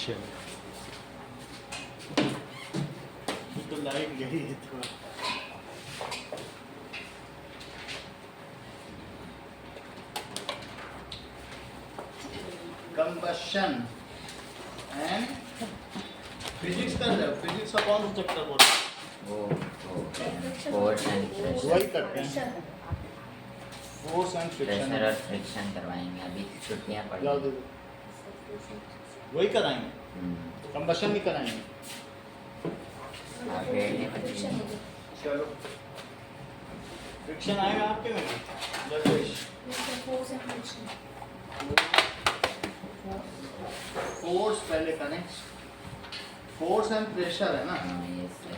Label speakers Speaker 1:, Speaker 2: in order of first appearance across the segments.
Speaker 1: चलो, ये तो लाइट गई है थोड़ा। कंबशन एंड फिजिक्स कर रहे हो, फिजिक्स का कौन सा चैप्टर बोल रहे
Speaker 2: वो फोर्स एंड
Speaker 1: हो?
Speaker 2: प्रेशर
Speaker 1: वही करते हैं, फोर्स एंड फ्रिक्शन।
Speaker 2: प्रेशर और फ्रिक्शन करवाएंगे, अभी छुट्टियां पड़ी
Speaker 1: जाओ दे
Speaker 2: हैं।
Speaker 1: दो, वही कराएंगे, कंबशन नहीं कराएंगे।
Speaker 2: आगे नहीं बची।
Speaker 1: चलो, फ्रिक्शन आएगा आपके में जगदीश? फोर्स पहले करें, फोर्स एंड प्रेशर है ना,
Speaker 2: हाँ, ये सही।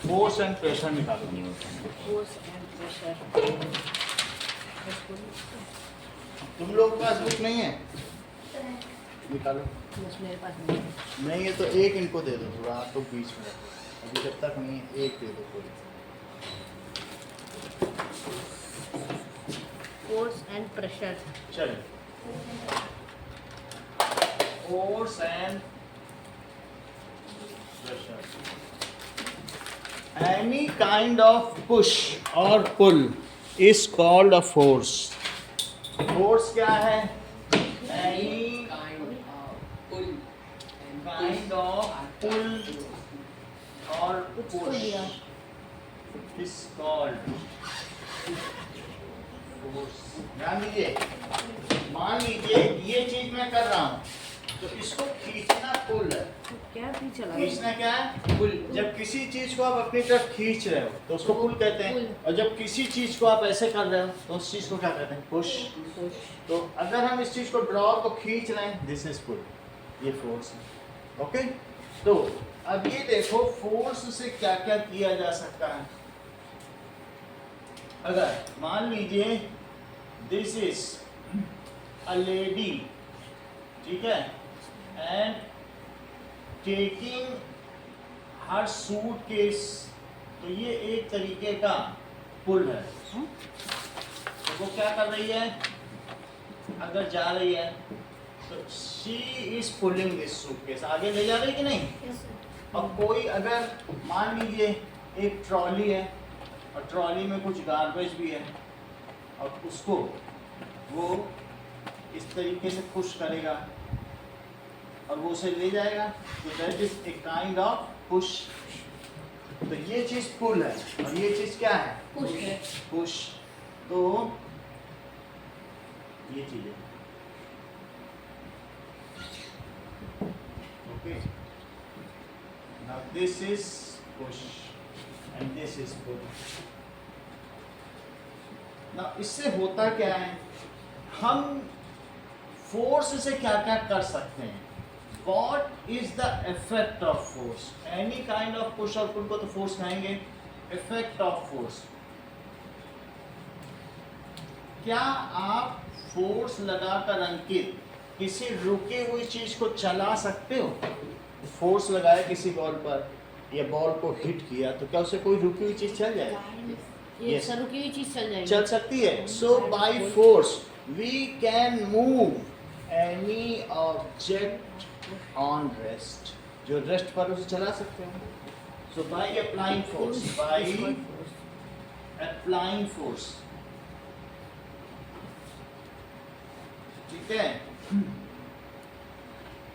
Speaker 1: फोर्स एंड प्रेशर निकालो।
Speaker 2: न्यूटन।
Speaker 1: तुम लोग के पास बुक नहीं है? निकालो।
Speaker 3: मेरे पास नहीं है।
Speaker 1: नहीं है तो एक इनको दे दो, थोड़ा आप तो बीच में रखो। अभी जब तक नहीं है, एक दे दो कोई।
Speaker 3: Force and pressure.
Speaker 1: चलो, force and pressure. Any kind of push और pull is called a force. Force क्या है? एनी काइंड ऑफ पुल और पुश इज कॉल्ड फोर्स। ध्यान दीजिए, मान लीजिए ये चीज मैं कर रहा हूं तो इसको खींचना पुल है।
Speaker 3: क्या पीछे लगा?
Speaker 1: खींचना क्या है? पुल। जब किसी चीज को आप अपनी तरफ खींच रहे हो तो उसको पुल कहते हैं, और जब किसी चीज को आप ऐसे कर रहे हो तो उस चीज को क्या कहते हैं? पुश। तो अगर हम इस चीज को ड्रॉ को खींच रहे हैं, दिस इज पुल, ये फोर्स है। ओके, तो अब ये देखो फोर्स से क्या क्या किया जा सकता है। अगर मान लीजिए दिस इज अ लेडी, ठीक है, एंड टेकिंग हर सूटकेस, तो ये एक तरीके का पुल है। तो वो क्या कर रही है? अगर जा रही है तो she is pulling this suitcase, आगे ले जा रही कि नहीं? अब कोई अगर मान लीजिए एक ट्रॉली है और ट्रॉली में कुछ गार्बेज भी है और उसको वो इस तरीके से पुश करेगा और वो उसे ले जाएगा, तो that is a kind of push. तो ये चीज पुल है और ये चीज क्या है?
Speaker 3: पुश है।
Speaker 1: पुश। तो ये चीज है, okay. Now this is push and this is pull. Now इससे होता क्या है, हम फोर्स से क्या क्या कर सकते हैं? What is the effect of force? Any kind of push और pull को तो force कहेंगे। Effect of force, क्या आप फोर्स लगाकर अंकित किसी रुकी हुई चीज को चला सकते हो? फोर्स लगाया किसी बॉल पर या बॉल को हिट किया तो क्या उसे कोई रुकी हुई चीज चल जाएगी?
Speaker 3: ये
Speaker 1: Yes.
Speaker 3: रुकी हुई चीज चल जाएगी।
Speaker 1: चल सकती है। So by force we can move any object on rest, जो रेस्ट पर उसे चला सकते हो। So by applying force, by applying force, ठीक है,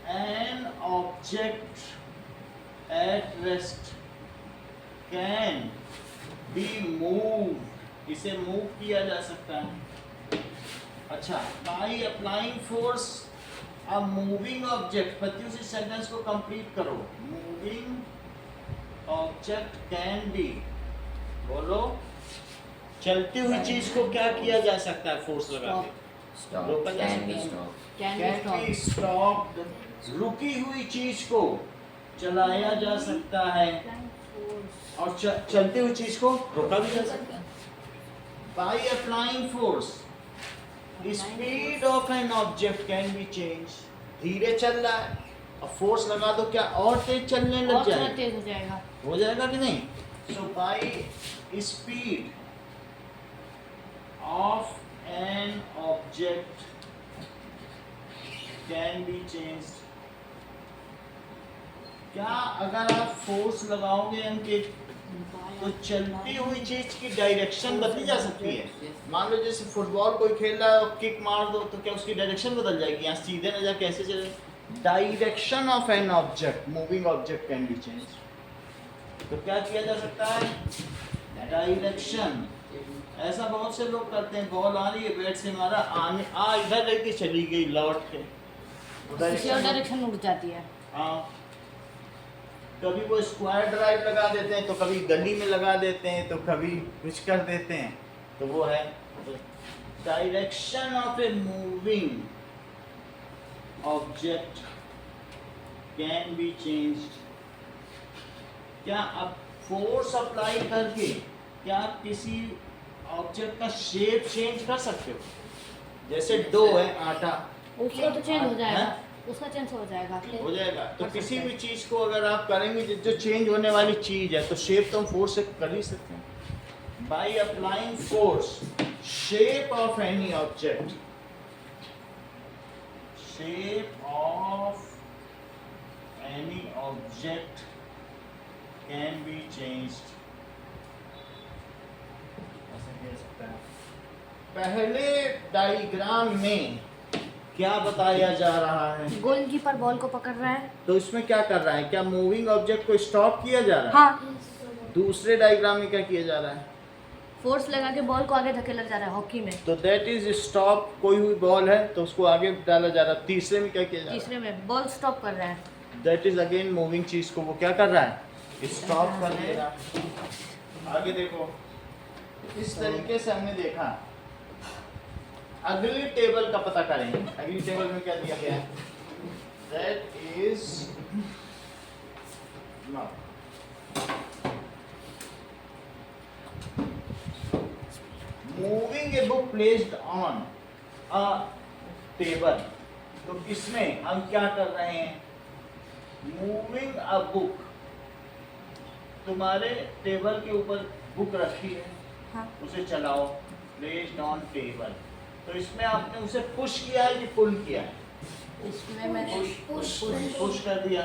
Speaker 1: an object at rest can be move, इसे मूव किया जा सकता है। अच्छा, by applying force a moving object, पतियों से सेंटेंस को कंप्लीट करो। मूविंग ऑब्जेक्ट कैन बी, बोलो, चलती हुई चीज को क्या किया जा सकता है? फोर्स लगा के
Speaker 2: स्टॉप,
Speaker 1: रोका जा
Speaker 2: कैन बी
Speaker 1: सकता है।
Speaker 2: Stop.
Speaker 3: Can
Speaker 1: can be stopped, रुकी हुई चीज को चलाया जा सकता है और चलती हुई चीज को रोका भी जा सकता है। Bye applying force speed of an object can B change, धीरे चल रहा है और फोर्स लगा दो, क्या और तेज चलने लग
Speaker 3: और थोड़ा
Speaker 1: जाएगा?
Speaker 3: तेज हो जाएगा।
Speaker 1: हो जाएगा कि नहीं? So by speed of an object can be changed. क्या अगर आप फोर्स लगाओगे अंकित तो चलती हुई चीज की डायरेक्शन बदली जा सकती है। मान लो जैसे फुटबॉल कोई खेल रहा है और किक मार दो तो क्या उसकी डायरेक्शन बदल जाएगी? यहाँ सीधे न जा कैसे चले? Direction of an object, moving object can be changed. तो क्या किया जा सकता है? डायरेक्शन। ऐसा बहुत से लोग करते हैं, बॉल आ रही है, बैट से मारा, आने इधर रहती चली गई लौट के,
Speaker 3: किसी और डायरेक्शन उड़ जाती है।
Speaker 1: हाँ। कभी वो स्क्वायर ड्राइव लगा देते हैं, तो कभी गली में लगा देते हैं, तो कभी कुछ कर देते हैं, तो वो है direction of A moving object can be changed. क्या आप फोर्स अप्लाई करके क्या आप किसी ऑब्जेक्ट का शेप चेंज कर सकते हो? जैसे डो है आटा,
Speaker 3: उसका तो चेंज हो जाएगा,
Speaker 1: हैं?
Speaker 3: उसका चेंज हो जाएगा।
Speaker 1: हो जाएगा। तो
Speaker 3: कर
Speaker 1: किसी
Speaker 3: सकते
Speaker 1: भी चीज को अगर आप करेंगे जो चेंज होने वाली चीज है, तो शेप तो हम फोर्स से कर ही सकते हैं। Bye applying force, shape of any object, shape of any object can be changed. ऐसा कह सकता है। पहले डायग्राम में क्या बताया जा रहा है?
Speaker 3: गोलकीपर बॉल को पकड़ रहा है।
Speaker 1: तो इसमें क्या कर रहा है? क्या मूविंग ऑब्जेक्ट को स्टॉप किया जा रहा है?
Speaker 3: हाँ,
Speaker 1: दूसरे डायग्राम में क्या किया जा रहा है?
Speaker 3: फोर्स लगा के बॉल को आगे धकेला जा रहा है हॉकी में।
Speaker 1: तो दैट इज स्टॉप। कोई हुई बॉल है तो उसको आगे डाला जा रहा है। तीसरे में क्या किया जा रहा
Speaker 3: तीसरे में बॉल स्टॉप कर रहा है।
Speaker 1: है? दैट इज अगेन मूविंग चीज को वो क्या कर रहा है? स्टॉप कर दे रहा है। आगे देखो, इस तरीके से हमने देखा। अगली टेबल का पता करेंगे। अगली टेबल में क्या दिया गया है? That is moving a book placed on a table. तो इसमें हम क्या कर रहे हैं? Moving a book. तुम्हारे टेबल के ऊपर बुक रखी है,
Speaker 3: हाँ।
Speaker 1: उसे चलाओ, प्लेस्ड ऑन टेबल। तो इसमें आपने उसे पुश किया है कि पुल किया है?
Speaker 3: इसमें मैंने
Speaker 1: पुश कर दिया।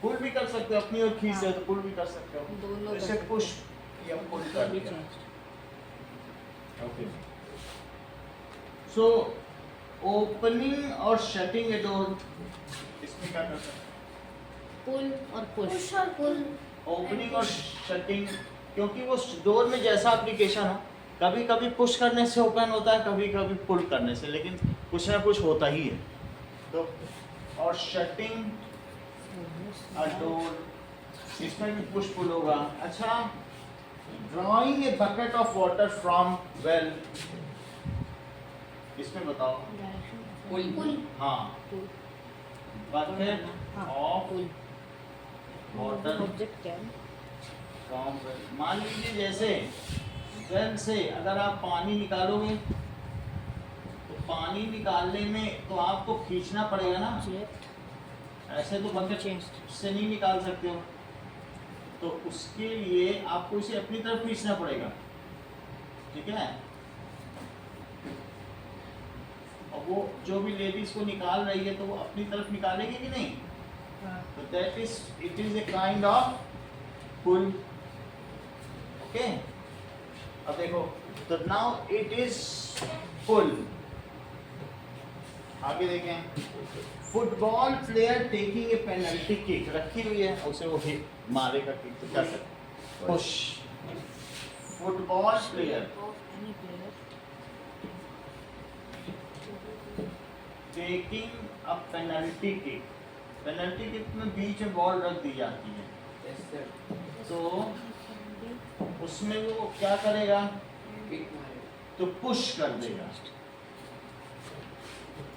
Speaker 1: पुल भी कर सकते हो, अपनी ओर खींच
Speaker 3: हाँ।
Speaker 1: है तो पुल भी कर सकते हो।
Speaker 3: दोनों
Speaker 1: तो
Speaker 3: कर
Speaker 1: इसे
Speaker 3: सकते
Speaker 1: पुश या पुल कर
Speaker 3: भी
Speaker 1: दिया।
Speaker 3: चेंज।
Speaker 1: ओके। सो ओपनिंग और शटिंग ए डोर, इसमें क्या कर सकते हैं?
Speaker 3: पुल और पुश।
Speaker 1: ओपनिंग और शटिंग, क्योंकि वो डोर में जैसा एप्लीकेशन हो, कभी कभी पुश करने से ओपन होता है, कभी कभी पुल करने से, लेकिन कुछ ना कुछ होता ही है। तो और शटिंग अ डोर, इसमें भी पुश पुल होगा। अच्छा, drawing a bucket of water from well, इसमें बताओ।
Speaker 3: पुल।
Speaker 1: हाँ,
Speaker 3: पुल।
Speaker 1: बकेट
Speaker 3: हाँ,
Speaker 1: ऑफ
Speaker 3: पुल।
Speaker 1: वाटर
Speaker 3: ऑब्जेक्ट क्या है?
Speaker 1: From well. मान लीजिए जैसे वेल से अगर आप पानी निकालोगे, तो पानी निकालने में तो आपको खींचना पड़ेगा ना।
Speaker 3: ऑब्जेक्ट
Speaker 1: ऐसे तो बकेट
Speaker 3: चेंज।
Speaker 1: से नहीं निकाल सकते हो, तो उसके लिए आपको इसे अपनी तरफ खींचना पड़ेगा। ठीक है? और वो जो भी लेडीज को निकाल रही है तो वो अपनी तरफ निकालेगी कि नहीं?
Speaker 3: हाँ।
Speaker 1: तो that is, it is a kind of pull. Okay, अब देखो, तो नाउ इट इज पुल। आगे देखें, football player taking a penalty kick, रखी हुई है, उसे वो हिट मारेगा किक, तो क्या कर? Push. Football player
Speaker 3: Any player
Speaker 1: taking a penalty kick. Penalty kick में बीच में बॉल रख दी जाती है, तो उसमें वो क्या करेगा? तो पुश कर देगा।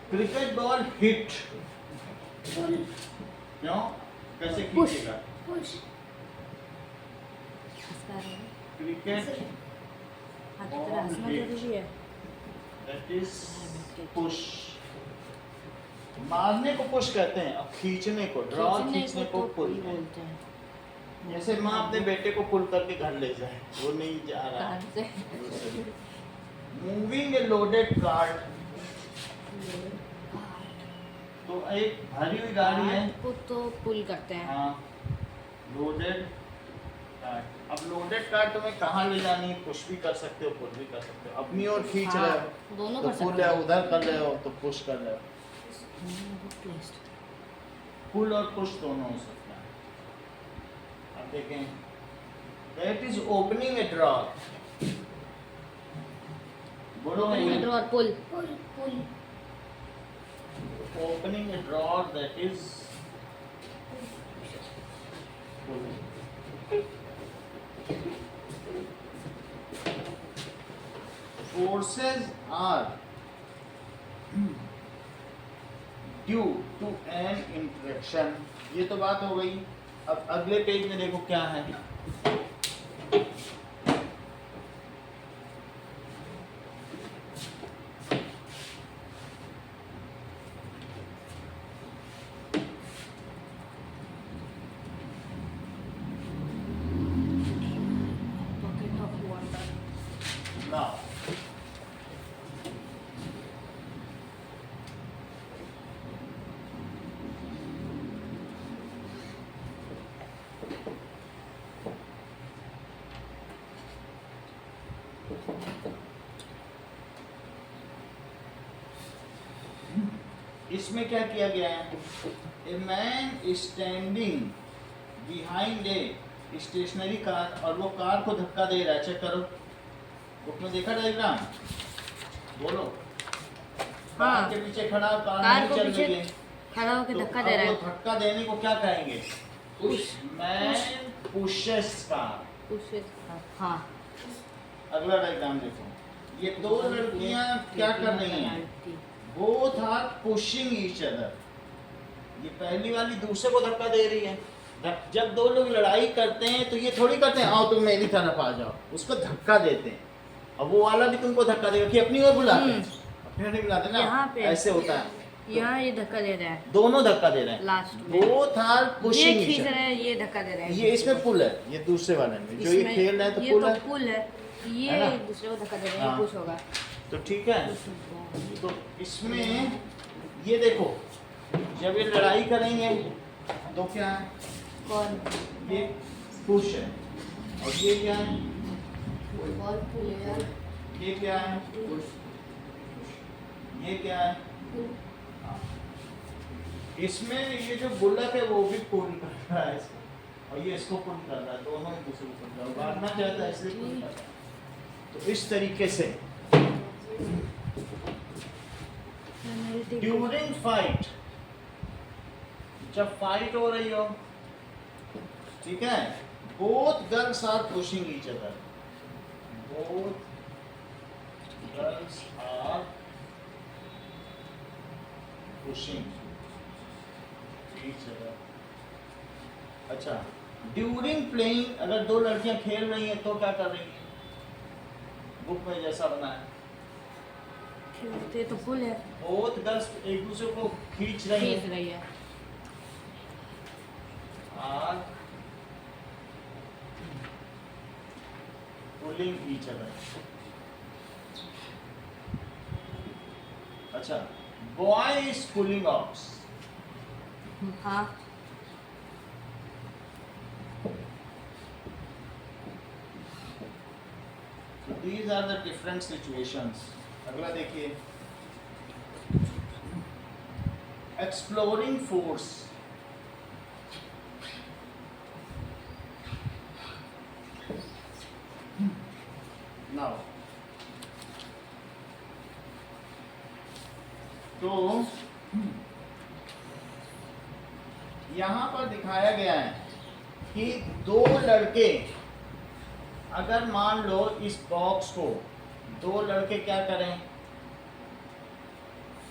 Speaker 1: क्रिकेट बॉल हिट, क्यों? कैसे
Speaker 3: Push.
Speaker 1: खींचेगा?
Speaker 3: इसका है।
Speaker 1: क्रिकेट
Speaker 3: हाथ की तरह हंसना जरूरी है।
Speaker 1: That is push. मारने को पुश कहते हैं, अब खींचने को, ड्रॉ खींचने को
Speaker 3: तो
Speaker 1: पुल
Speaker 3: बोलते हैं।
Speaker 1: जैसे माँ अपने बेटे को पुल करके घर ले जाए, वो नहीं जा रहा।
Speaker 3: कार से।
Speaker 1: मूविंग ए लोडेड कार्ट, तो तो एक भरी हुई गाड़ी है,
Speaker 3: को तो पुल करते हैं।
Speaker 1: हाँ, लोडेड कार्ट। अब लोडेड कार्ट तुम्हें कहाँ ले जानी है, कुछ भी कर सकते हो, पुल भी कर सकते हो। अपनी ओर खींच
Speaker 3: हाँ,
Speaker 1: रहे हो
Speaker 3: दोनों
Speaker 1: तो
Speaker 3: कर
Speaker 1: पुल
Speaker 3: सकते
Speaker 1: है,
Speaker 3: हैं।
Speaker 1: उधर कर रहे हो तो पुश कर रहे हो। पुल और पुश दोनों हो सकता है। अब देखें, that is opening a drawer. बोलो
Speaker 3: drawer pull.
Speaker 1: opening a drawer, that is forces are due to an interaction। ये तो बात हो गई। अब अगले पेज में देखो क्या है।
Speaker 3: Bucket of water.
Speaker 1: Now, इसमें क्या किया गया है? A man standing behind a stationary car, और वो कार को धक्का दे रहा है। चेक करो, बुक में देखा डायग्राम, बोलो। कार
Speaker 3: हाँ।
Speaker 1: के पीछे खड़ा, कार
Speaker 3: कार
Speaker 1: नहीं
Speaker 3: को
Speaker 1: चल
Speaker 3: पीछे
Speaker 1: रही है,
Speaker 3: खड़ा होकर
Speaker 1: तो
Speaker 3: धक्का
Speaker 1: अब
Speaker 3: दे रहा
Speaker 1: वो
Speaker 3: है।
Speaker 1: धक्का देने को क्या कहेंगे?
Speaker 3: Push.
Speaker 1: Man pushes car.
Speaker 3: Push. हाँ।
Speaker 1: अगला डायग्राम देखो, ये दो लड़कियां क्या कर रही हैं? Both are pushing each other. ये पहली वाली दूसरे को धक्का दे रही है। जब दो लोग लड़ाई करते हैं तो ये थोड़ी करते हैं आओ तुम मेरी तरफ आ जाओ, उसको धक्का देते हैं। अब वो वाला भी तुमको धक्का देगा कि अपनी ओर बुलाते हैं, अपनी ओर नहीं बुलाते
Speaker 3: यहाँ
Speaker 1: ना,
Speaker 3: पे
Speaker 1: ऐसे होता है।
Speaker 3: यहाँ ये धक्का दे रहा है
Speaker 1: दोनों धक्का दे रहे हैं,
Speaker 3: लास्ट में।
Speaker 1: बोथ आर
Speaker 3: ये
Speaker 1: पुशिंग
Speaker 3: खींच
Speaker 1: ईच
Speaker 3: रहे
Speaker 1: अदर।
Speaker 3: हैं, ये धक्का दे रहे हैं।
Speaker 1: ये इसमें पुल है, ये दूसरे वाले में जो ये
Speaker 3: इसमें-
Speaker 1: खेल रहे हैं तो
Speaker 3: ये
Speaker 1: पुल है,
Speaker 3: पुल है, ये
Speaker 1: है ना?
Speaker 3: एक दूसरे को धक्का दे रहे हैं,
Speaker 1: हाँ।
Speaker 3: ये पुश होगा।
Speaker 1: तो ठीक है। तो इसमें ये देखो, जब ये लड़ाई करेंगे तो क्या है?
Speaker 3: कौन?
Speaker 1: ये पुश है, और ये क्या है?
Speaker 3: बॉल पुल है यार।
Speaker 1: ये क्या है? ये क्या है? हाँ। इसमें ये जो बुलेट है वो भी पुल कर रहा है इसको, और ये इसको पुल कर रहा है, दोनों एक दूसरे को पुल कर रहा है, भागना चाहता है इसलिए पुल कर रहा है। तो इस तरीके से ड्यूरिंग फाइट, जब फाइट हो रही हो, ठीक है, both girls are pushing each other, both girls are pushing each other. अच्छा, ड्यूरिंग प्लेइंग, अगर दो लड़कियां खेल रही हैं तो क्या कर रही हैं? बुक में जैसा बना है,
Speaker 3: खेलते तो पुल है,
Speaker 1: बोथ गर्ल्स एक दूसरे को खींच रही
Speaker 3: खींच
Speaker 1: हैं,
Speaker 3: रही है।
Speaker 1: are pulling each other। अच्छा, boy is pulling ox।
Speaker 3: हाँ।
Speaker 1: So these are the different situations। अगला देखिए, exploring force। Now, तो यहाँ पर दिखाया गया है कि दो लड़के, अगर मान लो इस बॉक्स को दो लड़के क्या करें,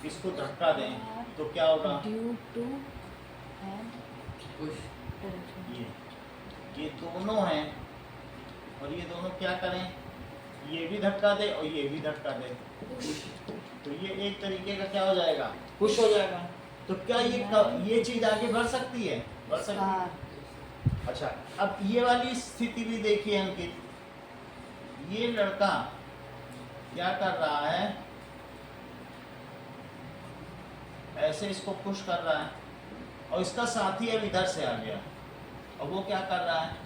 Speaker 1: इसको धक्का दें तो क्या होगा?
Speaker 3: ड्यू टू
Speaker 1: ये दोनों हैं, और ये दोनों क्या करें, ये भी धक्का दे और ये भी धक्का दे, तो ये एक तरीके का क्या हो जाएगा? पुश हो जाएगा। तो क्या ये चीज आगे बढ़ सकती है? बढ़ सकती है। अच्छा, अब ये वाली स्थिति भी देखिए अंकित, ये लड़का क्या कर रहा है? ऐसे इसको पुश कर रहा है और इसका साथी अब इधर से आ गया और वो क्या कर रहा है,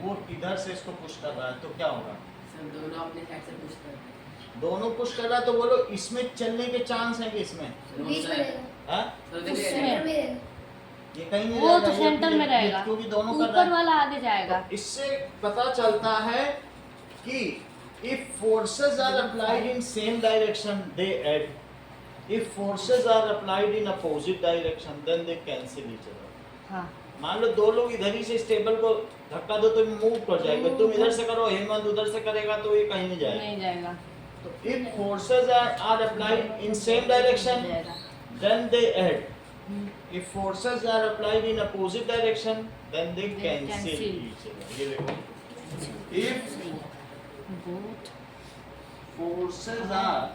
Speaker 1: वो इधर से इसको पुश कर रहा है, तो क्या होगा,
Speaker 4: सर दोनों अपने साइड से पुश कर रहे हैं।
Speaker 1: दोनों पुश कर रहा है, तो बोलो इसमें चलने के चांस है कि इसमें,
Speaker 3: बीच में रहेगा।
Speaker 1: हाँ?
Speaker 4: सर
Speaker 3: उसमें
Speaker 4: देखिए
Speaker 3: रहेगा।
Speaker 1: ये कहीं नहीं
Speaker 3: वो
Speaker 1: रहेगा,
Speaker 3: तो
Speaker 1: ये
Speaker 3: सेंटर में रहेगा,
Speaker 1: क्योंकि दोनों कर रहा
Speaker 3: ऊपर
Speaker 1: है।
Speaker 3: वाला आगे जाएगा।
Speaker 1: तो इससे पता चलता है कि if forces are applied in same direction they add, if forces are applied in opposite direction then they cancel each other।
Speaker 3: हाँ
Speaker 1: मान लो दो लोग इधर ही से इस टेबल को धक्का दो तो मूव कर जाएगा, तुम इधर से करो, हेमंत उधर से करेगा तो ये कहीं नहीं जाएगा।
Speaker 3: नहीं जाएगा।
Speaker 1: तो if forces are applied in same direction
Speaker 3: जाएगा।
Speaker 1: then they add, if forces are applied in opposite direction then they
Speaker 3: They
Speaker 1: cancel
Speaker 3: cancel।
Speaker 1: each other। ये देखो, if
Speaker 3: Both
Speaker 1: forces are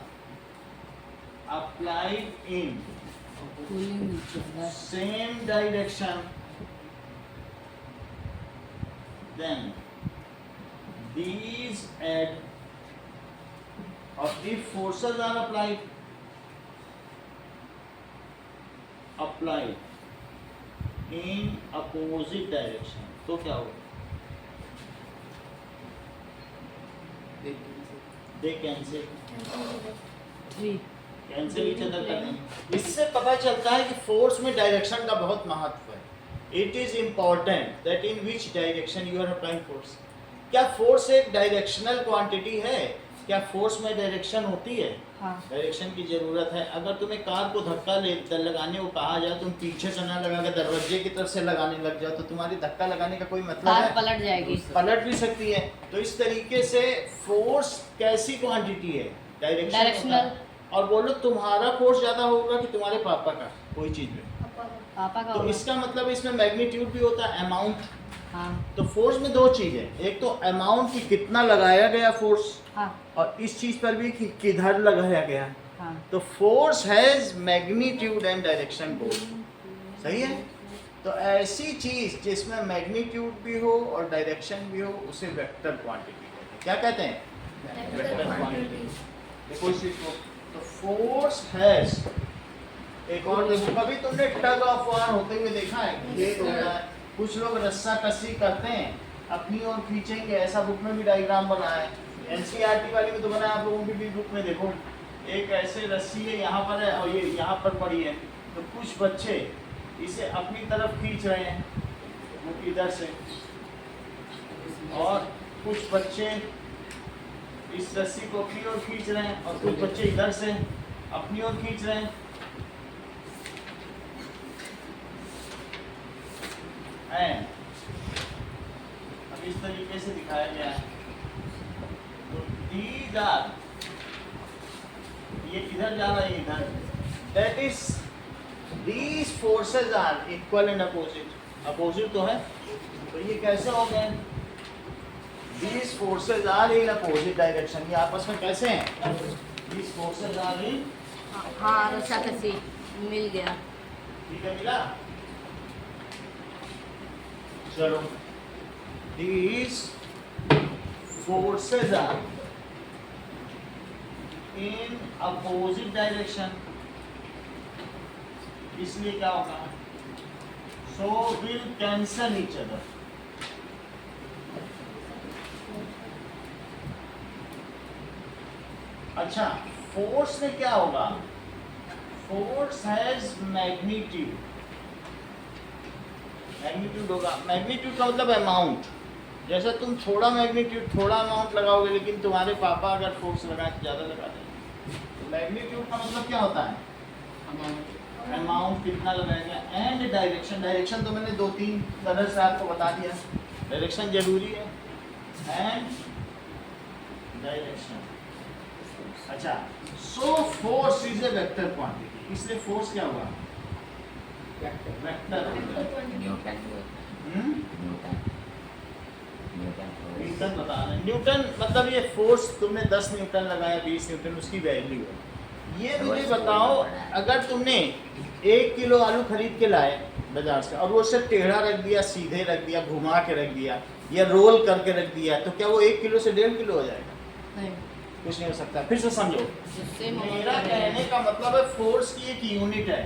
Speaker 1: applied in
Speaker 3: pulling each other।
Speaker 1: same direction then these add, or if forces are applied in opposite direction तो क्या होगा, they cancel
Speaker 3: Three।
Speaker 1: Cancel each other कर देंगे। इससे पता चलता है कि फोर्स में डायरेक्शन का बहुत महत्व है। It is important that in which direction you are applying force. क्या फोर्स एक डायरेक्शनल क्वांटिटी है? क्या फोर्स में डायरेक्शन होती है?
Speaker 3: हाँ
Speaker 1: डायरेक्शन की जरूरत है। अगर तुम्हें कार को धक्का लगाने को कहा जाए, तुम पीछे से ना लगा के दरवाजे की तरफ से लगाने लग जाओ तो तुम्हारी धक्का लगाने का कोई मतलब
Speaker 3: कार
Speaker 1: है?
Speaker 3: पलट जाएगी।
Speaker 1: पलट भी सकती है। तो इस तरीके से फोर्स कैसी क्वांटिटी है?
Speaker 3: डायरेक्शनल।
Speaker 1: और बोलो तुम्हारा फोर्स ज्यादा होगा कि तुम्हारे पापा का कोई चीज में?
Speaker 3: पापा का
Speaker 1: तो
Speaker 3: होगा।
Speaker 1: इसका मतलब इसमें मैग्नीट्यूड भी होता है, अमाउंट।
Speaker 3: हाँ
Speaker 1: तो फोर्स में दो चीज है, एक तो अमाउंट की कितना लगाया गया फोर्स,
Speaker 3: हाँ
Speaker 1: और इस चीज पर भी कि किधर लगाया गया।
Speaker 3: हाँ
Speaker 1: तो force has magnitude and direction both. सही है? तो ऐसी चीज जिसमें मैग्नीट्यूड भी हो और डायरेक्शन भी हो उसे वेक्टर क्वांटिटी कहते हैं। क्या कहते हैं? Vector quantity. देखो इस चीज को, तो फोर्स हैज, एक और देखो, कभी तुमने टग ऑफ वार होते हुए देखा है? ये हो रहा है, कुछ लोग रस्सा कसी करते हैं, अपनी ओर खींचेंगे, ऐसा बुक में भी डायग्राम बना है, एनसीईआरटी वाली में तो बना है, आप लोगों की भी बुक में देखो। एक ऐसे रस्सी है, यहाँ पर है और ये यहाँ पर पड़ी है, तो कुछ बच्चे इसे अपनी तरफ खींच रहे हैं वो इधर से, और कुछ बच्चे इस रस्सी को अपनी ओर खींच रहे हैं, और कुछ बच्चे इधर से अपनी ओर खींच रहे हैं। एंड अब इस तरीके से दिखाया गया है। तो these are, ये किधर जा रहा है? इधर। That is these forces are equal and opposite। Opposite तो है, तो ये कैसे हो गए? These forces are in opposite direction। ये आपस में कैसे हैं? These forces are in,
Speaker 3: हाँ रस्सा कसी मिल गया।
Speaker 1: ठीक है, मिला? चलो, these forces are in opposite direction, इसलिए क्या होगा? So will cancel each other। अच्छा, फोर्स में क्या होगा? Force has magnitude. मैग्नीट्यूड होगा, मैग्नीट्यूड का मतलब अमाउंट। जैसा तुम थोड़ा मैग्नीट्यूड, थोड़ा अमाउंट लगाओगे, लेकिन तुम्हारे पापा अगर फोर्स लगाए तो ज़्यादा लगा देंगे। तो मैग्नीट्यूड का मतलब क्या होता है? अमाउंट कितना लगाएगा। एंड डायरेक्शन, डायरेक्शन तो मैंने 2-3 तरह से आपको बता दिया। डायरेक्शन जरूरी है। And direction. अच्छा, so force is a vector quantity, इसलिए फोर्स क्या हुआ? वेक्टर।
Speaker 2: न्यूटन
Speaker 1: न्यूटन बता रहे हैं। न्यूटन मतलब ये फोर्स तुमने 10 न्यूटन लगाया, 20 न्यूटन, उसकी वैल्यू है। ये मुझे बताओ, अगर तुमने 1 किलो आलू खरीद के लाए बाजार से और वो उसे टेढ़ा रख दिया, सीधे रख दिया, घुमा के रख दिया या रोल करके रख दिया, तो क्या वो 1 किलो से 1.5 किलो हो जाएगा?
Speaker 3: नहीं
Speaker 1: कुछ नहीं हो सकता। फिर से समझो,
Speaker 3: जिससे
Speaker 1: मेरा कहने का मतलब है फोर्स की एक यूनिट है।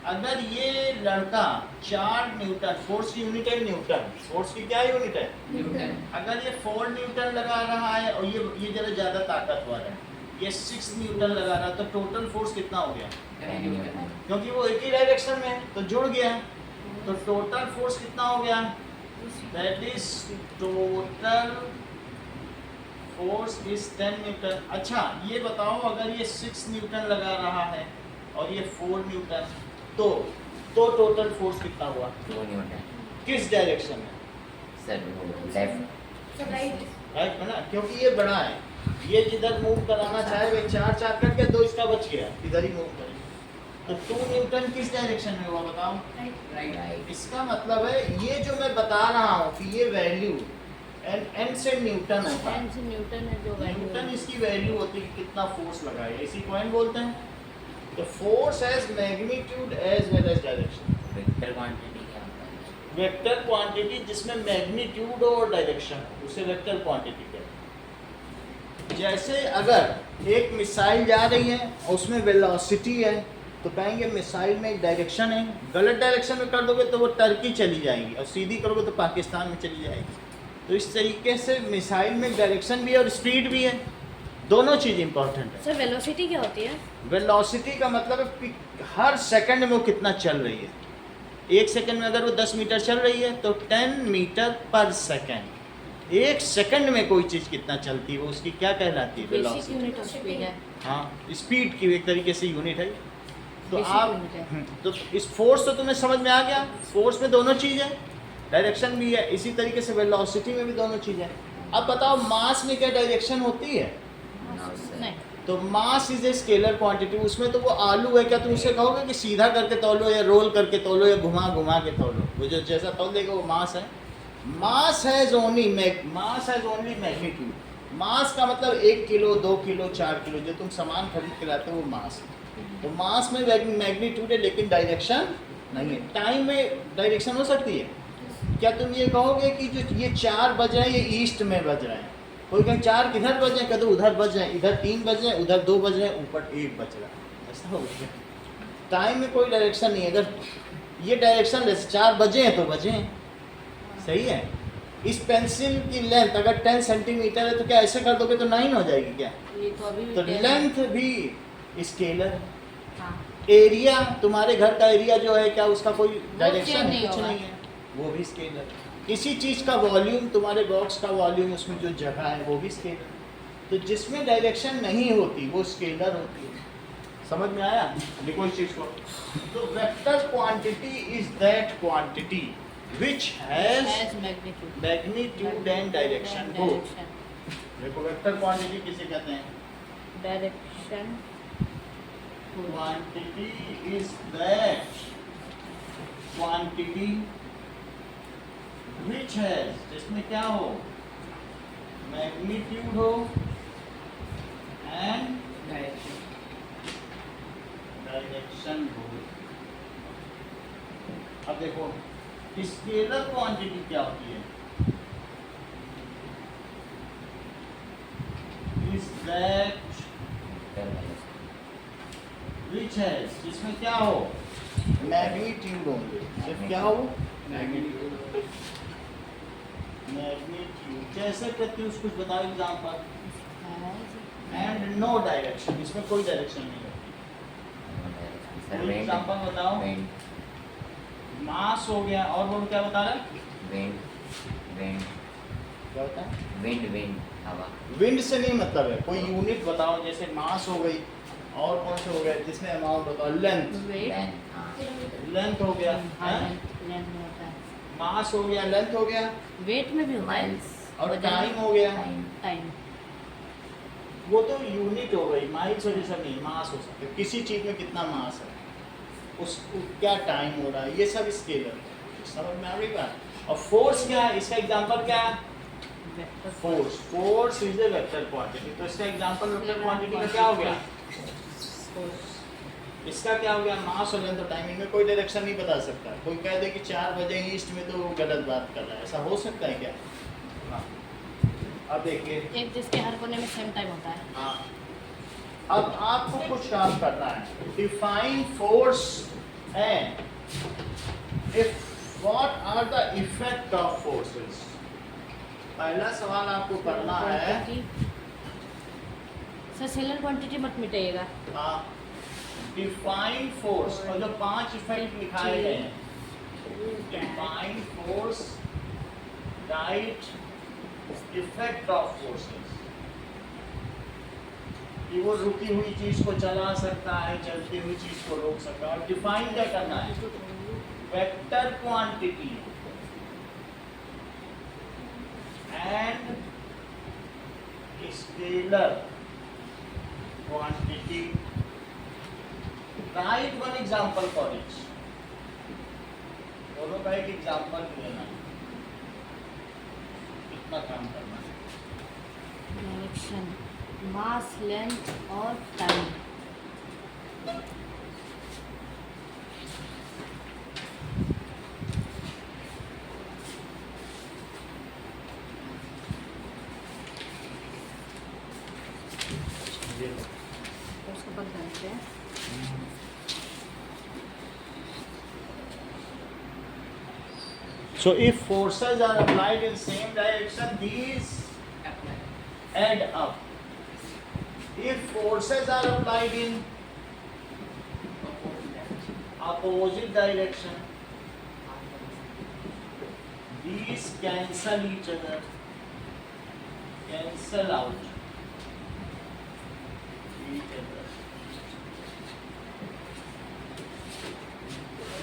Speaker 1: अगर ये लड़का 4 न्यूटन, फोर्स की यूनिट है न्यूटन, फोर्स की क्या यूनिट है?
Speaker 4: न्यूटन।
Speaker 1: अगर ये 4 न्यूटन लगा रहा है और ये जरा ज़्यादा ताकतवर है, ये 6 न्यूटन लगा रहा है, तो टोटल फोर्स कितना हो गया?
Speaker 4: 10 न्यूटन।
Speaker 1: क्योंकि वो एक ही डायरेक्शन में है तो जुड़ गया, तो टोटल फोर्स कितना हो गया? That is total force is 10 Newton. अच्छा ये बताओ, अगर ये 6 न्यूटन लगा रहा है और ये 4 न्यूटन, तो टोटल फोर्स कितना हुआ?
Speaker 2: 2 न्यूटन।
Speaker 1: किस डायरेक्शन में?
Speaker 2: सर वो लेफ्ट।
Speaker 1: राइट है ना, क्योंकि ये बड़ा है, ये जिधर मूव कराना चाहे वे 4 करके, तो इसका बच गया, इधर ही मूव करें। तो 2 न्यूटन किस डायरेक्शन में हुआ बताओ?
Speaker 4: राइट।
Speaker 2: राइट।
Speaker 1: इसका मतलब है ये जो मैं बता रहा हूँ कि ये वैल्यू एन से न्यूटन होता है,
Speaker 3: न्यूटन है जो वैल्यू
Speaker 1: न्यूटन इसकी वैल्यू होती है कि कितना फोर्स लगा है, इसी को एन बोलते हैं। तो force has magnitude as well as direction.
Speaker 2: Vector quantity क्या होता है?
Speaker 1: वेक्टर क्वांटिटी जिसमें मैग्नीट्यूड और डायरेक्शन, उसे वेक्टर क्वांटिटी कहते हैं। जैसे अगर एक मिसाइल जा रही है और उसमें वेलोसिटी है, तो कहेंगे मिसाइल में एक डायरेक्शन है, गलत डायरेक्शन में कर दोगे तो वो टर्की चली जाएगी, और सीधी करोगे तो पाकिस्तान में चली जाएगी। तो इस तरीके से मिसाइल में डायरेक्शन भी है और स्पीड भी है, दोनों चीज़ इंपॉर्टेंट है।
Speaker 3: सर वेलोसिटी क्या होती है?
Speaker 1: वेलोसिटी का मतलब है कि हर सेकंड में वो कितना चल रही है। एक सेकंड में अगर वो 10 मीटर चल रही है तो 10 मीटर पर सेकंड। एक सेकंड में कोई चीज़ कितना चलती है वो उसकी क्या कहलाती है?
Speaker 3: Basic
Speaker 1: velocity.
Speaker 3: Unit of speed है।
Speaker 1: हाँ, स्पीड की एक तरीके से यूनिट है। तो
Speaker 3: Basic
Speaker 1: आप
Speaker 3: unit है।
Speaker 1: तो इस फोर्स तो तुम्हें समझ में आ गया, फोर्स में दोनों चीज़ है, डायरेक्शन भी है, इसी तरीके से वेलोसिटी में भी दोनों चीज़ है। अब बताओ मास में क्या डायरेक्शन होती है?
Speaker 2: No, sir.
Speaker 3: नहीं,
Speaker 1: तो mass is a scalar quantity. उसमें तो वो आलू है, क्या तुम उसे कहोगे कि सीधा करके तोलो या रोल करके तोलो या घुमा घुमा के तोलो? वो जो जैसा तोल देगा वो मास है। Mass has only magnitude. Mass का मतलब 1 किलो 2 किलो 4 किलो जो तुम सामान खरीद के लाते हो वो मास है। तो मास में मैग्नीट्यूड है लेकिन डायरेक्शन नहीं है। टाइम में डायरेक्शन हो सकती है। क्या तुम ये कहोगे कि जो ये 4 बज रहे हैं ये ईस्ट में बज रहे हैं? कोई कहीं 4 किधर बज रहे हैं, कहते उधर बज रहे हैं, इधर 3 बज रहे हैं, उधर 2 बज रहे हैं, ऊपर 1 बज रहा है। ऐसा हो गया। टाइम में कोई डायरेक्शन नहीं है। अगर ये डायरेक्शन जैसे 4 बजे हैं तो बजे हैं, सही है। इस पेंसिल की लेंथ अगर 10 सेंटीमीटर है तो क्या ऐसे कर दोगे तो 9 हो जाएगी क्या?
Speaker 3: ये तो अभी
Speaker 1: तो
Speaker 3: भी
Speaker 1: लेंथ भी स्केलर है।
Speaker 3: हाँ,
Speaker 1: एरिया, तुम्हारे घर का एरिया जो है क्या उसका कोई डायरेक्शन
Speaker 3: change
Speaker 1: है?
Speaker 3: नहीं
Speaker 1: कुछ
Speaker 3: होगा।
Speaker 1: नहीं है, वो भी स्केलर। किसी चीज़ का वॉल्यूम, तुम्हारे बॉक्स का वॉल्यूम, उसमें जो जगह है वो भी स्केलर। तो जिसमें डायरेक्शन नहीं होती वो स्केलर होती है। समझ में आया? देखो इस चीज़ को। तो vector quantity is that quantity which has
Speaker 3: has magnitude
Speaker 1: magnitude and direction both. देखो वेक्टर क्वांटिटी किसे कहते हैं?
Speaker 3: Direction
Speaker 1: quantity is that quantity which has, जिसमें क्या हो? मैग्नीट्यूड हो एंड
Speaker 4: डायरेक्शन।
Speaker 1: डायरेक्शन हो। अब देखो स्केलर क्वांटिटी क्या होती है? इज दैट विच हैज, जिसमें क्या हो? मैग्नीट्यूड होंगे। सिर्फ क्या हो?
Speaker 4: मैग्नीट्यूड।
Speaker 1: मैग्नीट्यूड। जैसे प्रत्युष कुछ बताओ एग्जाम्पल। एंड नो डायरेक्शन, इसमें कोई डायरेक्शन नहीं होती।
Speaker 2: सर
Speaker 1: कोई एग्जाम्पल बताओ।
Speaker 2: विंड
Speaker 1: मास हो गया, और वो क्या बता रहे?
Speaker 2: विंड विंड
Speaker 1: क्या होता है?
Speaker 2: विंड विंड हवा।
Speaker 1: विंड से नहीं मतलब है, कोई यूनिट बताओ। जैसे मास हो गई, और कौन से हो गए जिसमें अमाउंट बताओ? लेंथ।
Speaker 3: वेट
Speaker 1: लेंथ हो गया,
Speaker 3: लेंथ में होता है,
Speaker 1: मास हो गया, लेंथ हो गया,
Speaker 3: वेट में भी होता है,
Speaker 2: माइल्स
Speaker 1: और टाइम हो गया।
Speaker 3: टाइम।
Speaker 1: वो तो यूनिट हो गई, माइल्स और जैसा नहीं, मास हो सकता है। किसी चीज़ में कितना मास है, उसको क्या टाइम हो रहा है, ये सब स्केलर है। समझ में आ गई बात? और फोर्स क्या है? इसका एग्जांपल क्या है?
Speaker 3: Vector
Speaker 1: force. Force is a vector quantity. तो इसका एग्जांपल वेक्टर क्वांटिटी का क्या हो गया? इसका क्या हो गया? मास और लेंथ और टाइमिंग में कोई डायरेक्शन नहीं बता सकता। कोई कह दे कि 4 बजे ईस्ट में, तो वो गलत बात कर रहा है। ऐसा हो सकता है क्या? हाँ। अब देखिए,
Speaker 3: एक जिसके हर कोने में सेम टाइम होता है।
Speaker 1: हाँ, अब आपको कुछ काम करना है। Define force and if what are the effect of forces. पहला सवाल आपको करना है,
Speaker 3: सर सेलर क्वांटिटी मत मिटाइएगा।
Speaker 1: डिफाइन फोर्स, और जो 5 इफेक्ट लिखाए गए हैं, define force, right effect of forces, कि वो रुकी हुई चीज को चला सकता है, चलती हुई चीज को रोक सकता है। और डिफाइन क्या करना है? Vector quantity and scalar quantity. Right one example for each. दोनों का एक एग्जाम्पल लेना है, इतना काम करना है।
Speaker 3: डायरेक्शन, मास, लेंथ और टाइम।
Speaker 1: ये लो।
Speaker 3: उसको बंद करते हैं।
Speaker 1: So if forces are applied in same direction, these
Speaker 4: Apply.
Speaker 1: add up. If forces are applied in opposite direction, these cancel each other, cancel out each other.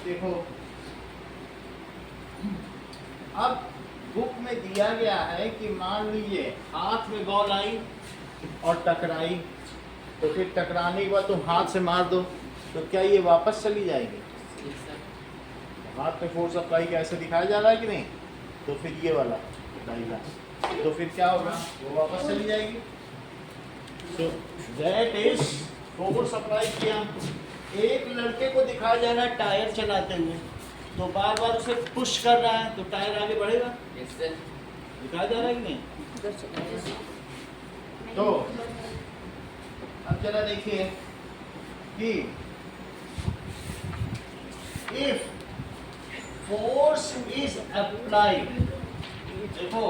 Speaker 1: देखो, अब बुक में दिया गया है कि मान लीजिए हाथ में बॉल आई और टकराई, तो फिर टकराने के बाद तुम हाथ से मार दो, तो क्या ये वापस चली जाएगी?
Speaker 4: Yes, sir.
Speaker 1: हाथ पे फोर्स अप्लाई कैसे दिखाया जा रहा है कि नहीं? तो फिर ये वाला डायग्राम, तो फिर क्या होगा? वो वापस चली जाएगी। So that is force apply किया। एक लड़के को दिखाया जा रहा है टायर चलाते हुए, तो बार बार उसे पुश कर रहा है, तो टायर आगे बढ़ेगा।
Speaker 4: Yes, sir.
Speaker 1: दिखाया जा रहा है कि नहीं?
Speaker 3: उधर चला जाए।
Speaker 1: तो अब जरा देखिए कि इफ फोर्स इज अप्लाइड, देखो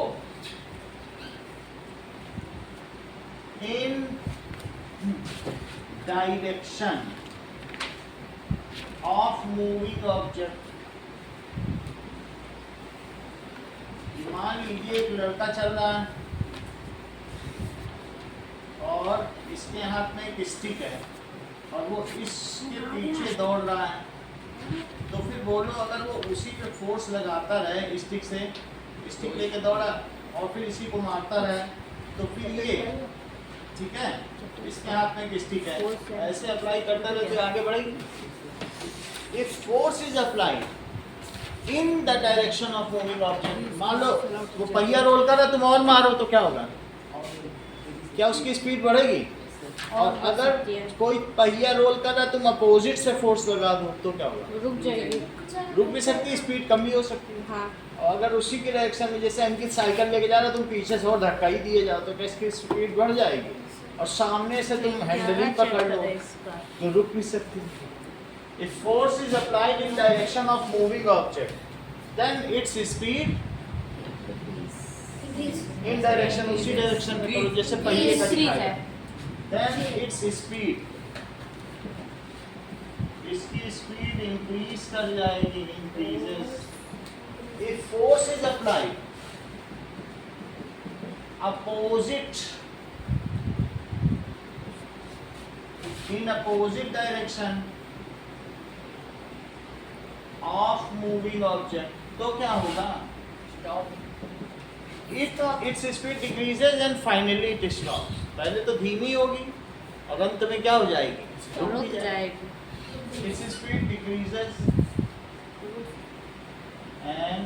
Speaker 1: इन डायरेक्शन ऑफ मूविंग ऑब्जेक्ट। मान लीजिए एक लड़का चल रहा है और इसके हाथ में एक स्टिक है और वो इसके पीछे दौड़ रहा है, तो फिर बोलो अगर वो उसी पे फोर्स लगाता रहे, स्टिक से स्टिक लेके दौड़ा और फिर इसी को मारता रहे, तो फिर ये ठीक है, इसके हाथ में एक स्टिक है, ऐसे अप्लाई करता रहे तो आगे बढ़ेगी। If force is applied in the direction of moving object, मान लो वो पहिया रोल कर रहा है, तुम और मारो तो क्या होगा? क्या उसकी स्पीड बढ़ेगी? और अगर कोई पहिया रोल कर रहा है, तुम अपोजिट से फोर्स लगा दो तो क्या होगा?
Speaker 3: रुक जाएगी।
Speaker 1: रुक भी सकती है, स्पीड कम भी हो सकती है।
Speaker 3: हाँ।
Speaker 1: और अगर उसी की डायरेक्शन में, जैसे अंकित साइकिल लेके जा रहा है, तुम पीछे से और धक्का ही दिए जाओ, तो क्या इसकी स्पीड बढ़ जाएगी? और सामने से तुम हैंडलिंग पकड़ लो तो रुक भी सकती है। If force is applied in direction of moving object, then its speed in direction, उसी डायरेक्शन में करो जैसे पहिए का दिखाया। Then its speed, इसकी स्पीड इंक्रीज कर जाएगी, increases. If force is applied opposite, in opposite direction of moving object, तो क्या होगा?
Speaker 4: Stop.
Speaker 1: Its speed decreases and finally it stops. पहले तो धीमी होगी और अंत में क्या हो जाएगी? रुक
Speaker 3: रुक
Speaker 1: भी जाएगी।
Speaker 3: जाएगी।
Speaker 1: Its speed decreases and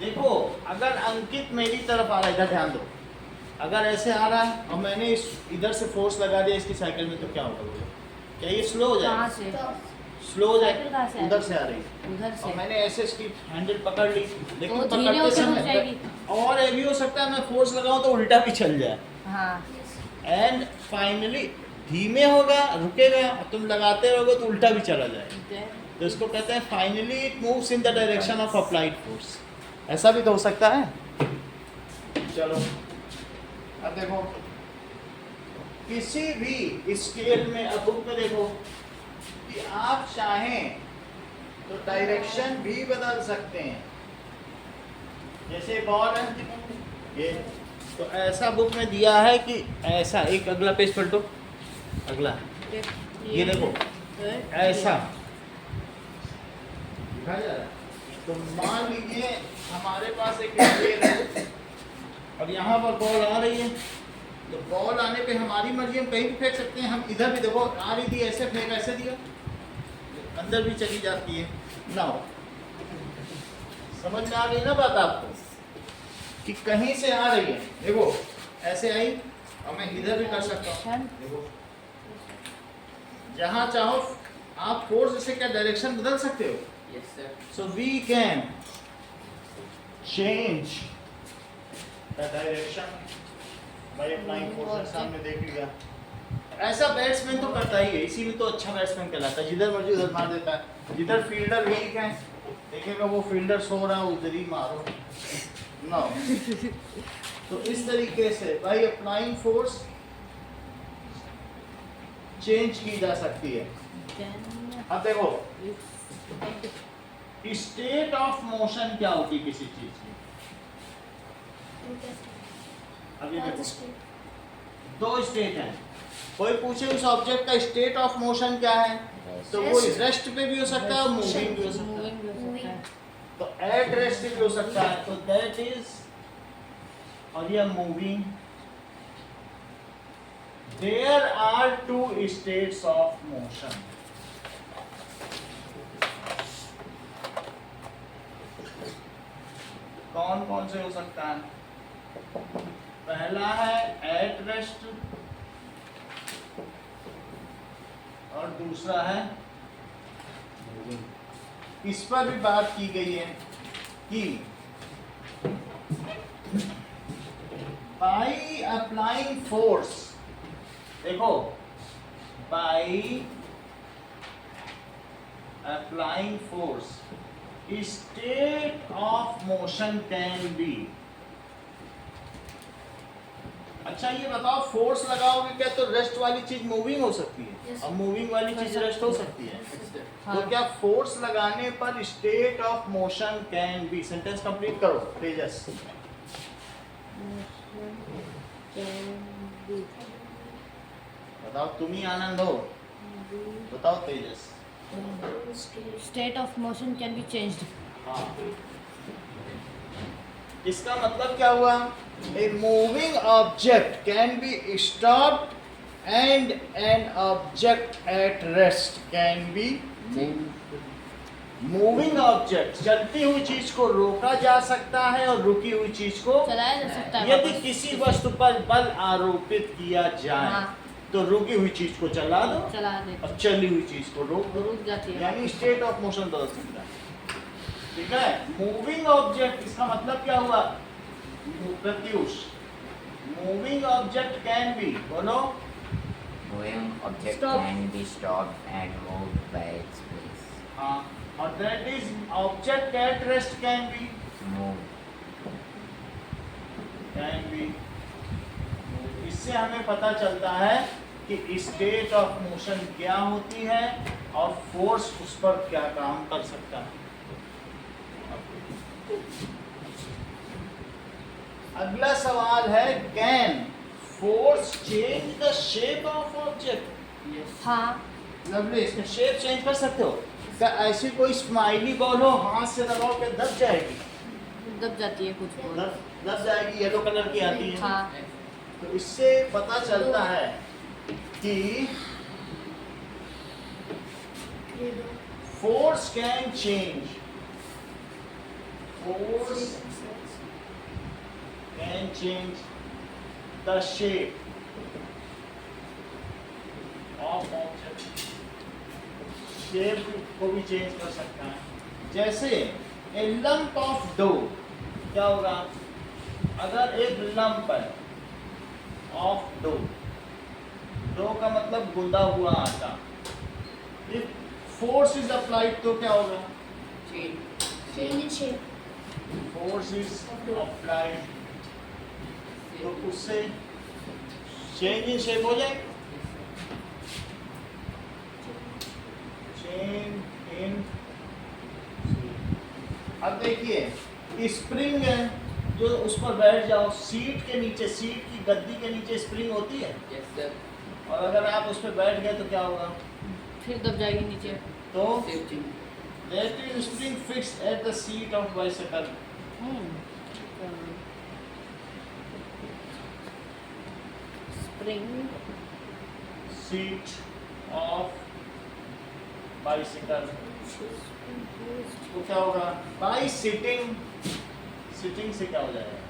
Speaker 1: देखो, अगर अंकित मेरी तरफ आ रहा है, इधर ध्यान दो, अगर ऐसे आ रहा है और मैंने इधर से फोर्स लगा दिया इसकी साइकिल में, तो क्या होगा? क्या ये स्लो हो
Speaker 3: कहाँ
Speaker 1: जाएगा?
Speaker 3: से?
Speaker 1: स्लो हो
Speaker 3: साइकिल कहाँ से
Speaker 1: जाए,
Speaker 3: आ
Speaker 1: उधर
Speaker 3: रही
Speaker 1: से आ रही है।
Speaker 3: उधर
Speaker 1: और
Speaker 3: से
Speaker 1: मैंने ऐसे इसकी हैंडल पकड़ ली, लेकिन
Speaker 3: तो धीरे
Speaker 1: पकड़ते
Speaker 3: होकर रुक
Speaker 1: समय
Speaker 3: जाएगी।
Speaker 1: और ये भी हो सकता है मैं फोर्स लगाऊं तो उल्टा भी चल जाए।
Speaker 3: हाँ
Speaker 1: एंड फाइनली धीमे होगा, रुकेगा, तुम लगाते रहोगे तो उल्टा भी चला जाएगा। तो इसको कहते हैं finally it moves in the direction of applied force. ऐसा भी तो हो सकता है। चलो अब देखो, किसी भी स्केल में, अब बुक में देखो कि आप चाहें तो डायरेक्शन भी बदल सकते हैं। जैसे बॉल है ये, तो ऐसा बुक में दिया है कि ऐसा, एक अगला पेज पलटो, अगला ये देखो ऐसा दिखा जा रहा है। तो मान लीजिए हमारे पास एक स्केल है और यहाँ पर बॉल आ रही है, तो बॉल आने पे हमारी मर्जी, हम कहीं भी फेंक सकते हैं। हम इधर भी देखो आ रही थी, ऐसे फेंक, ऐसे दिया, अंदर भी चली जाती है ना। समझ में आ गई ना बात आपको कि कहीं से आ रही है, देखो ऐसे आई और मैं इधर भी कर सकता हूँ। देखो जहाँ चाहो आप फोर्स से क्या डायरेक्शन बदल सकते हो।
Speaker 4: Yes, sir.
Speaker 1: So we can change the direction by applying force। सामने देख लिया, ऐसा बैट्समैन तो करता ही है, इसीलिए तो अच्छा बैट्समैन कहलाता है। जिधर मर्जी उधर मार देता है। जिधर फील्डर वीक है, देखेगा वो फील्डर सो रहा है, उधर ही मारो नो। तो इस तरीके से बाय अप्लाइंग फोर्स चेंज की जा सकती है। अब देखो स्टेट ऑफ मोशन क्या होती है किसी चीज की। अब ये देखो दो स्टेट है, कोई पूछे उस ऑब्जेक्ट का स्टेट ऑफ मोशन क्या है, तो वो रेस्ट पे भी हो सकता है और मूविंग भी हो सकता है। तो एट रेस्ट भी हो सकता है, तो दैट इज, और ये moving. There are two states of motion. कौन कौन से हो सकता है? पहला है एट रेस्ट और दूसरा है मूविंग। इस पर भी बात की गई है कि बाई अप्लाइंग फोर्स, देखो by applying force state of motion can B. अच्छा ये बताओ, फोर्स लगाओगे क्या तो रेस्ट वाली चीज मूविंग हो सकती है,
Speaker 3: Yes.
Speaker 1: और मूविंग वाली चीज रेस्ट हो सकती है।
Speaker 4: Yes, sir.
Speaker 1: तो क्या फोर्स लगाने पर state of motion can be. Sentence complete करो तेजस। बताओ, तुम ही आनंद हो, बताओ Tejas.
Speaker 3: State of motion can be changed.
Speaker 1: हाँ, इसका मतलब क्या हुआ? A moving object can be stopped and an object at rest can be moving object. चलती हुई चीज को रोका जा सकता है और रुकी हुई चीज को
Speaker 3: चलाया जा सकता है
Speaker 1: यदि
Speaker 3: वापस।
Speaker 1: किसी वस्तु पर बल आरोपित किया जाए
Speaker 3: हाँ।
Speaker 1: तो रुकी हुई चीज को चला दो
Speaker 3: चला दे,
Speaker 1: और चली हुई चीज को रोक दो,
Speaker 3: रुक जाती है।
Speaker 1: यानी स्टेट ऑफ मोशन बदल सकता है। ठीक है, मूविंग ऑब्जेक्ट इसका मतलब क्या हुआ Pratyush? Moving object can B, बोलो।
Speaker 2: Moving object
Speaker 3: Stop.
Speaker 2: can be stopped and moved by its place.
Speaker 1: हाँ, और that is object at rest can B,
Speaker 2: Moved.
Speaker 1: Can be. इससे हमें पता चलता है कि स्टेट ऑफ मोशन क्या होती है और फोर्स उस पर क्या काम कर सकता है। अगला सवाल है, can force change the shape of object.
Speaker 4: Yes.
Speaker 3: हाँ,
Speaker 1: लवली, इसका शेप चेंज कर सकते हो क्या? ऐसी कोई स्माइली बॉल हो, हाथ से लगाओ क्या दब जाएगी?
Speaker 3: दब जाती है कुछ बॉल।
Speaker 1: दब जाएगी, येलो कलर की आती है।
Speaker 3: हाँ,
Speaker 1: तो इससे पता चलता है कि force can change, force can change the shape of object. Shape को भी चेंज कर सकता है। जैसे ए लंप ऑफ डो, क्या होगा? अगर एक लंप है ऑफ डो, डो का मतलब गूंदा हुआ आटा, इफ फोर्स इज अप्लाइड तो क्या होगा?
Speaker 4: Change.
Speaker 1: फोर्स इज अप्लाइड तो उससे चेंज इन शेप हो जाएगा। Change in. अब देखिए स्प्रिंग है, जो उस पर बैठ जाओ, सीट के नीचे, सीट की गद्दी के नीचे स्प्रिंग होती है,
Speaker 4: Yes, sir.
Speaker 1: और अगर आप उस पर बैठ गए तो क्या होगा?
Speaker 3: फिर दब जाएगी नीचे।
Speaker 1: तो
Speaker 4: Safety.
Speaker 1: that is spring fixed at the seat of bicycle.
Speaker 3: Spring
Speaker 1: Seat of bicycle. तो क्या होगा? By sitting, sitting से क्या हो जाएगा?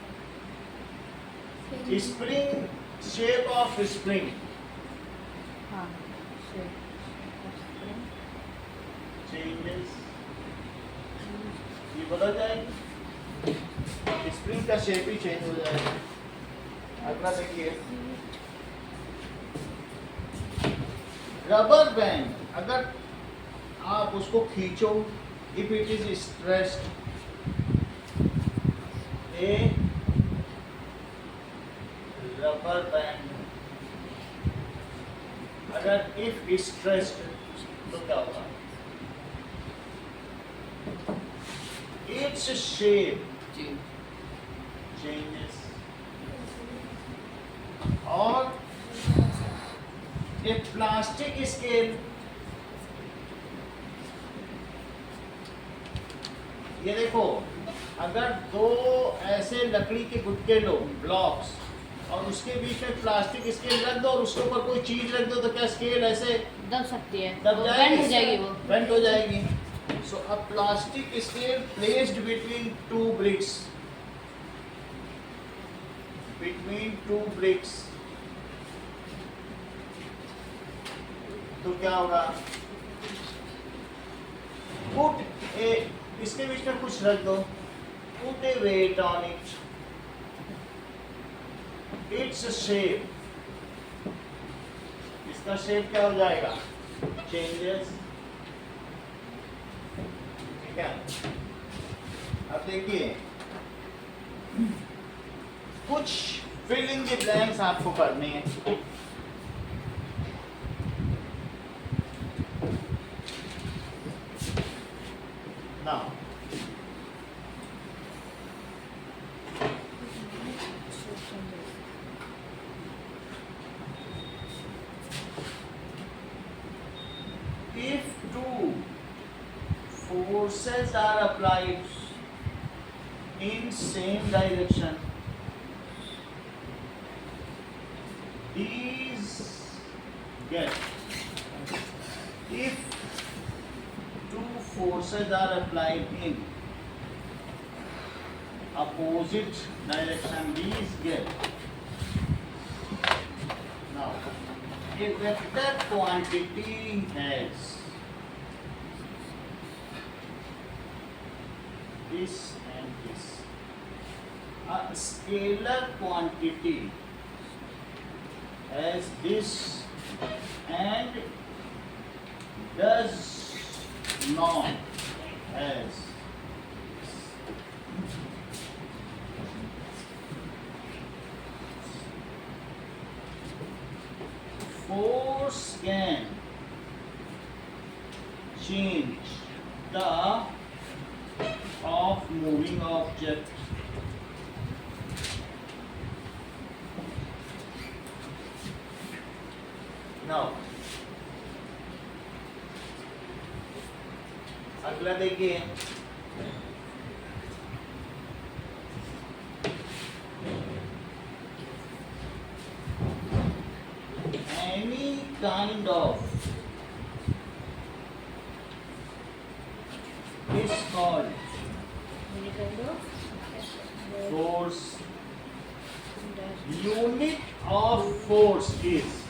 Speaker 1: Spring, shape of spring.
Speaker 3: हाँ
Speaker 1: Changes. ये बदल जाएगी, स्प्रिंग का शेप ही चेंज हो जाएगा। अगला देखिए, रबर बैंड, अगर आप उसको खींचो, if it is stressed, A rubber band, अगर इफ स्ट्रेस्ड तो क्या होगा? Its shape
Speaker 4: Change.
Speaker 1: changes, और एक प्लास्टिक स्केल, ये देखो, अगर दो ऐसे लकड़ी के गुटके लो, ब्लॉक्स, और उसके बीच में प्लास्टिक स्केल रख दो और उसके ऊपर कोई चीज रख दो, तो क्या स्केल ऐसे
Speaker 3: दब सकती है,
Speaker 1: दब
Speaker 3: बैंड हो जाएगी वो।
Speaker 1: बेंड हो जाएगी। So a plastic scale placed between two bricks, between two bricks, तो क्या होगा? Put a, इसके बीच में कुछ रख दो, put a weight on it, its shape, इसका शेप क्या हो जाएगा? Changes, ठीक है। अब देखिए, कुछ फिल इन द ब्लैंक्स आपको करने हैं। Now if two forces are applied in same direction, these get, if two forces are applied in opposite direction, these get. Now a vector quantity has this and this, a scalar quantity as this and does not as force can change the of moving object. Now अगला देखिए, any kind of is called force. Unit of force is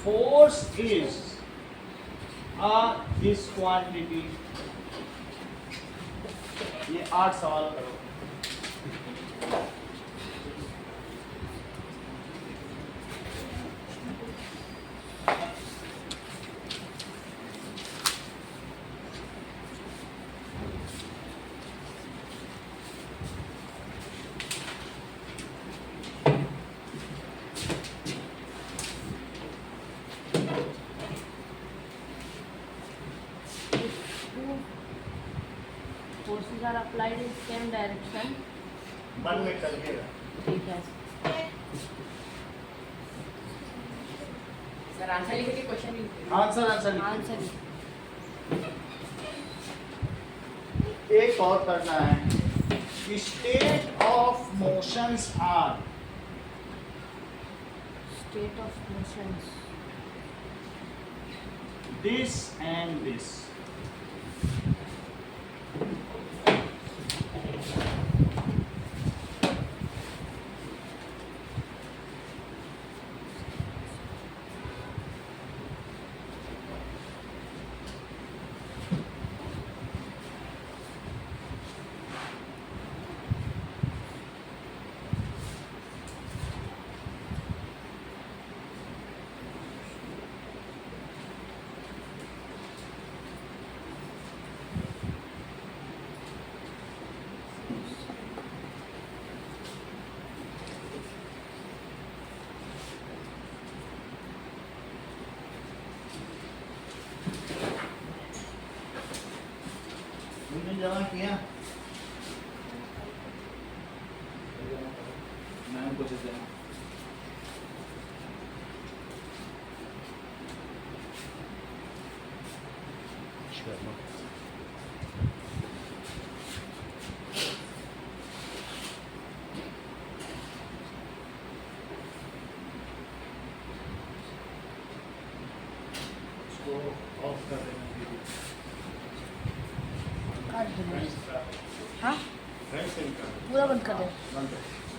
Speaker 1: force is this quantity. ये 8 सवाल करो.
Speaker 3: Forces are applied in same direction.
Speaker 1: मन में करिएगा.
Speaker 3: ठीक है.
Speaker 4: सर आंसर लिख के क्वेश्चन लिखिए.
Speaker 1: Answer
Speaker 3: Answer.
Speaker 1: एक और करना है. State of motions are.
Speaker 3: State of motions.
Speaker 1: This and this. जमा किया. मैंने कुछ देना. इसको ऑफ कर देना.
Speaker 3: कर दो. हाँ
Speaker 1: फ्रेंड्स
Speaker 3: पूरा बंद कर दो.
Speaker 1: बंद कर.